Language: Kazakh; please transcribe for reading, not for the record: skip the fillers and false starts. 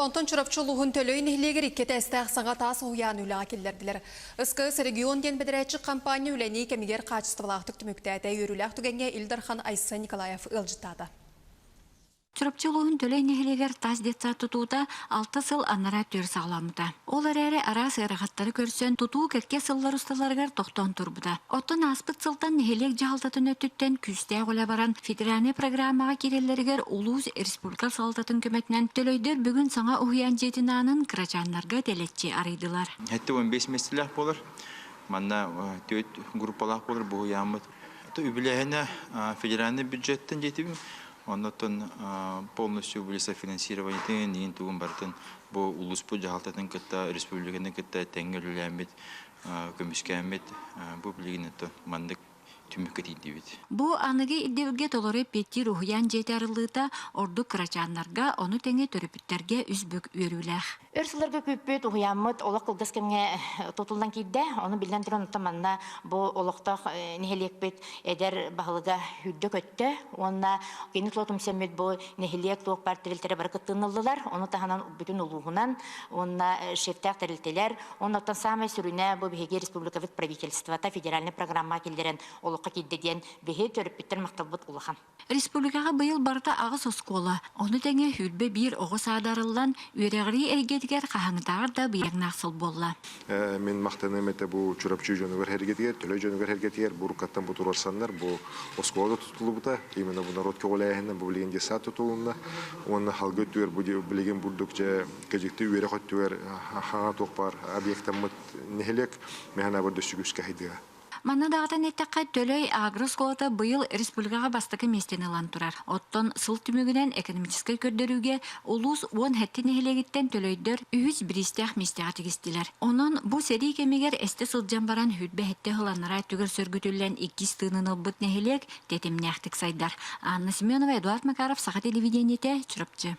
Онтон чурапчылуғын төлөйін хилегер иккеті әстәқсаңға тас ұян үліға келдерділер. Үскіс регион ген бедірәтші компания үләне кемегер қачыстывылақтық түмікті әті үйріләқ түгенге Илдархан Айса Николаев ылжытады. Чурапчылуғын төлей нехелегер тас детса тұтуыда 6 сыл аннара төр сағламыда. Ол әрі ара сырағаттары көрсен тұтуы кәкке сыллар ұсталарғар тоқтон тұрбыда. Оттон аспыт сылтан нехелек жағалтатын өттіттен күсте ғола баран федеральный программаға керелерігер Улуз республика салтатын көмәтінен төлейдер бүгін саңа ұхиян жетінанын қырачанларға дәлетче арайдылар. Әтті 15 меселек болыр. Манна төт группалақ болыр бұл ұямыд. Үбіләхіне федеральный бюджеттен жетібін. Оннотон полностью были софинансированы нин тугун бартын бу улуспу жахалтатын кытта республиканы кытта теңгелүүләмит көмүскәмит бу билигинетто мандык түмүккө тийдибит. Бу аныгы иддебге толоры петти рухян жетарылыта орду кырачаннарга ону теңе төрөпүттерге үзбүк үйрүләх. Өрсүлөргө көппөт уямыт олак кылдас кемге тотулдан кийде, оны билден туран таманна бу олоктак нехелекпет эдер багылга хүддө көттө, онна кени тотум семет бу нехелек ток партиялары баркыттынылдылар, оны таханан бүтүн улугунан, онна шефтак терилтелер, оннан самай сүрүнө бу беге республикавыт правительството федеральный программа келдерен олокка кийдеден беге төрөпүттер макталбыт улахан. Республикага быйыл барта агыс оскола, оны теңе хүлбе бир огыс адарылдан үрегри эргетигер кахаңтагар да быягнаксыл болла. Мен мактаным это бу чурапчы жөнөгөр эргетигер, төлө жөнөгөр эргетигер, буркаттан бу турарсандар, бу оскола тутулубута, именно бу народ көөләһеннән бу билген десат тутулунда, оны халгы түер бу билген бурдукча кежекти үере хоттуер хага токпар объекттамыт нехелек механа бу дөсүгүскә хайдыга. Манна дағатан еттаққа төлөй агросколата быйыл республикаға бастықы местен алан турар. Оттон сыл түмігінен экономическай көрдөрүүге улус 10 хәтті нехелегіттен төлөйдер 101 местеға тегістілер. Онын бу сери кемегер әсті сылжан баран хүлбе хәтті хыланара түгір сөргүтілен 2 тыынын ылбыт нехелег детемнәқтік сайдар. Анна Семенова, Эдуард Макаров, Саха телевидениете, Чурапчы.